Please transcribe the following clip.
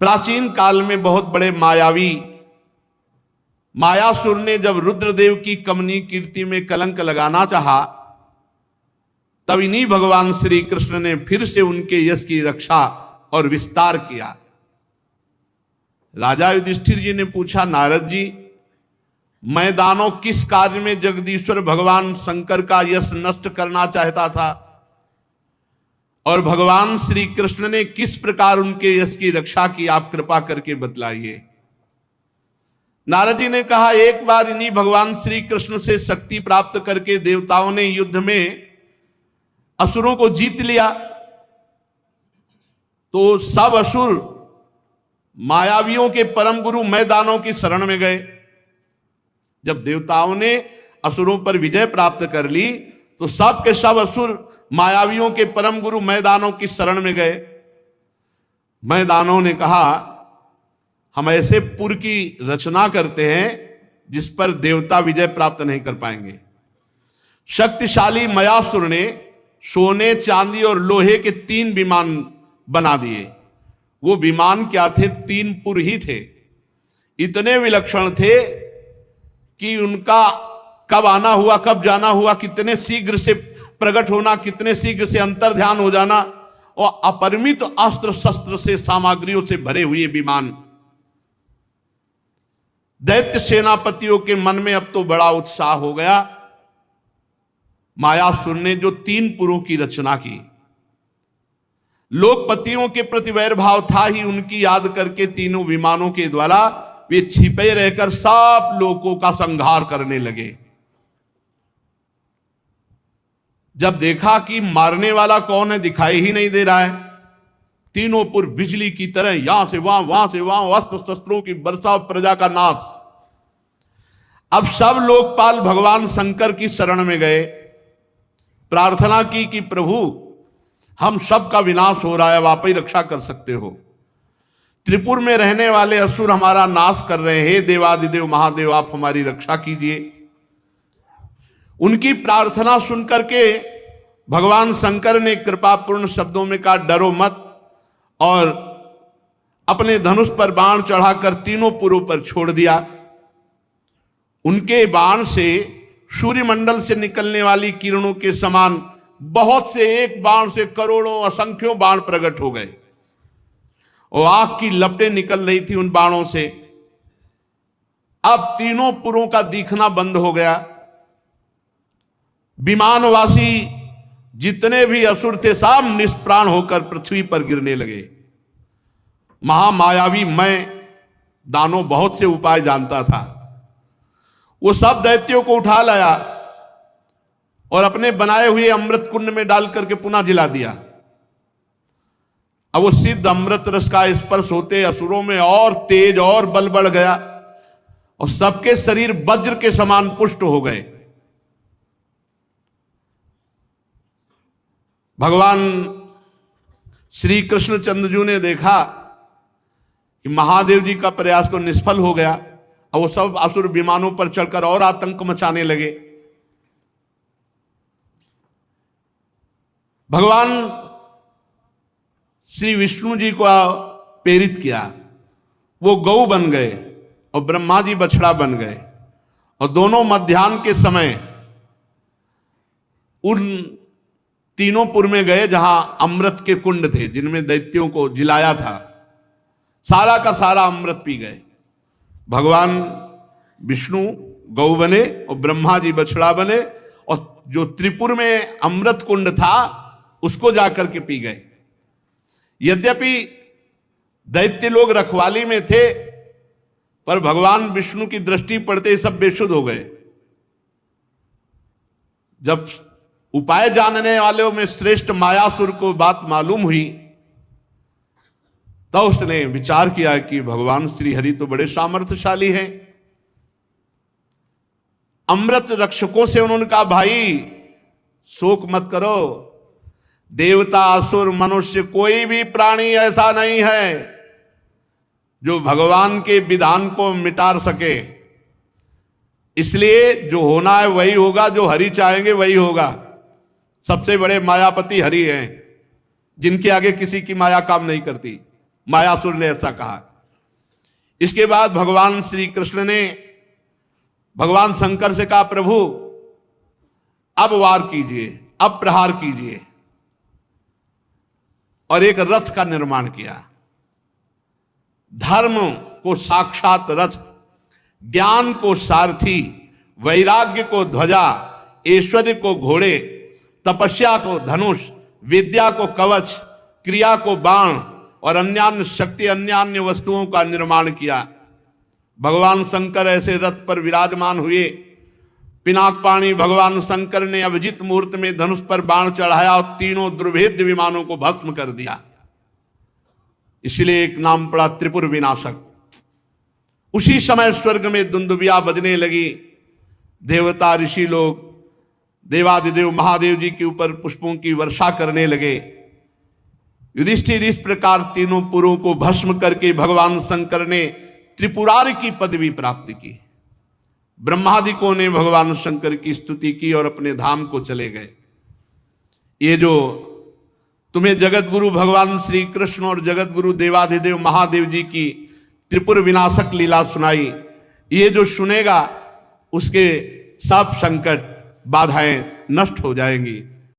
प्राचीन काल में बहुत बड़े मायावी मायासुर ने जब रुद्रदेव की कमनीय कीर्ति में कलंक लगाना चाहा, तब इन्हीं भगवान श्री कृष्ण ने फिर से उनके यश की रक्षा और विस्तार किया। राजा युधिष्ठिर जी ने पूछा, नारद जी, मैं दानव किस कार्य में जगदीश्वर भगवान शंकर का यश नष्ट करना चाहता था और भगवान श्री कृष्ण ने किस प्रकार उनके यश की रक्षा की, आप कृपा करके बतलाइए। नारद जी ने कहा, एक बार इन्हीं भगवान श्री कृष्ण से शक्ति प्राप्त करके देवताओं ने युद्ध में असुरों को जीत लिया, तो सब असुर मायावियों के परम गुरु मैदानों की शरण में गए। जब देवताओं ने असुरों पर विजय प्राप्त कर ली, तो सब के सब असुर मायावियों के परम गुरु मैदानों की शरण में गए। मैदानों ने कहा, हम ऐसे पुर की रचना करते हैं जिस पर देवता विजय प्राप्त नहीं कर पाएंगे। शक्तिशाली मयासुर ने सोने, चांदी और लोहे के 3 विमान बना दिए। वो विमान क्या थे? 3 पुर ही थे। इतने विलक्षण थे कि उनका कब आना हुआ, कब जाना हुआ, कितने शीघ्र से प्रकट होना, कितने शीघ्र से अंतर ध्यान हो जाना, और अपरिमित अस्त्र शस्त्र से, सामग्रियों से भरे हुए विमान। दैत्य सेनापतियों के मन में अब तो बड़ा उत्साह हो गया। मायासुर ने जो 3 पुरों की रचना की, लोकपतियों के प्रति वैर भाव था ही, उनकी याद करके तीनों विमानों के द्वारा वे छिपे रहकर सब लोगों का संहार करने लगे। जब देखा कि मारने वाला कौन है दिखाई ही नहीं दे रहा है, तीनों पुर बिजली की तरह यहां से वहां से वहां अस्त्र शस्त्रों की वर्षा, प्रजा का नाश। अब सब लोकपाल भगवान शंकर की शरण में गए, प्रार्थना की कि प्रभु, हम सब का विनाश हो रहा है, आप ही रक्षा कर सकते हो। त्रिपुर में रहने वाले असुर हमारा नाश कर रहे हैं, देवादिदेव महादेव आप हमारी रक्षा कीजिए। उनकी प्रार्थना सुनकर के भगवान शंकर ने कृपापूर्ण शब्दों में कहा, डरो मत, और अपने धनुष पर बाण चढ़ाकर तीनों पुरों पर छोड़ दिया। उनके बाण से सूर्यमंडल से निकलने वाली किरणों के समान बहुत से, एक बाण से करोड़ों असंख्यों बाण प्रकट हो गए, और आग की लपटें निकल रही थी उन बाणों से। अब तीनों पुरों का दिखना बंद हो गया। विमानवासी जितने भी असुर थे सब निष्प्राण होकर पृथ्वी पर गिरने लगे। महामायावी मैं दानों बहुत से उपाय जानता था, वो सब दैत्यों को उठा लाया और अपने बनाए हुए अमृत कुंड में डाल करके पुनः जिला दिया। अब वो सिद्ध अमृत रस का स्पर्श होते असुरों में और तेज और बल बढ़ गया, और सबके शरीर वज्र के समान पुष्ट हो गए। भगवान श्री कृष्ण चंद्रजू ने देखा कि महादेव जी का प्रयास तो निष्फल हो गया, और वो सब असुर विमानों पर चढ़कर और आतंक मचाने लगे। भगवान श्री विष्णु जी को प्रेरित किया, वो गौ बन गए और ब्रह्मा जी बछड़ा बन गए, और दोनों मध्याह्न के समय उन तीनों पुर में गए जहां अमृत के कुंड थे, जिनमें दैत्यों को जिलाया था। सारा का सारा अमृत पी गए। भगवान विष्णु गौ बने और ब्रह्मा जी बछड़ा बने, और जो त्रिपुर में अमृत कुंड था उसको जाकर के पी गए। यद्यपि दैत्य लोग रखवाली में थे, पर भगवान विष्णु की दृष्टि पड़ते ही सब बेशुद्ध हो गए। जब उपाय जानने वालों में श्रेष्ठ मायासुर को बात मालूम हुई, तो उसने विचार किया कि भगवान श्री हरि तो बड़े सामर्थ्यशाली हैं। अमृत रक्षकों से उन्होंने कहा, भाई शोक मत करो, देवता असुर मनुष्य कोई भी प्राणी ऐसा नहीं है जो भगवान के विधान को मिटा सके। इसलिए जो होना है वही होगा, जो हरि चाहेंगे वही होगा। सबसे बड़े मायापति हरि हैं, जिनके आगे किसी की माया काम नहीं करती। मायासुर ने ऐसा कहा। इसके बाद भगवान श्री कृष्ण ने भगवान शंकर से कहा, प्रभु अब वार कीजिए, अब प्रहार कीजिए, और एक रथ का निर्माण किया। धर्म को साक्षात रथ, ज्ञान को सारथी, वैराग्य को ध्वजा, ऐश्वर्य को घोड़े, तपस्या को धनुष, विद्या को कवच, क्रिया को बाण और अन्यान्य शक्ति अन्यान्य वस्तुओं का निर्माण किया। भगवान शंकर ऐसे रथ पर विराजमान हुए। पिनाकपाणी भगवान शंकर ने अभिजित मुहूर्त में धनुष पर बाण चढ़ाया और तीनों दुर्भेद्य विमानों को भस्म कर दिया। इसलिए एक नाम पड़ा त्रिपुर विनाशक। उसी समय स्वर्ग में दुंदुबिया बजने लगी। देवता ऋषि लोग देवादिदेव महादेव जी के ऊपर पुष्पों की वर्षा करने लगे। युधिष्ठिर इस प्रकार तीनों पुरों को भस्म करके भगवान शंकर ने त्रिपुरारि की पदवी प्राप्त की। ब्रह्मादिकों ने भगवान शंकर की स्तुति की और अपने धाम को चले गए। ये जो तुम्हें जगत गुरु भगवान श्री कृष्ण और जगत गुरु देवाधिदेव महादेव जी की त्रिपुर विनाशक लीला सुनाई, ये जो सुनेगा उसके सब संकट बाधाएं नष्ट हो जाएंगी।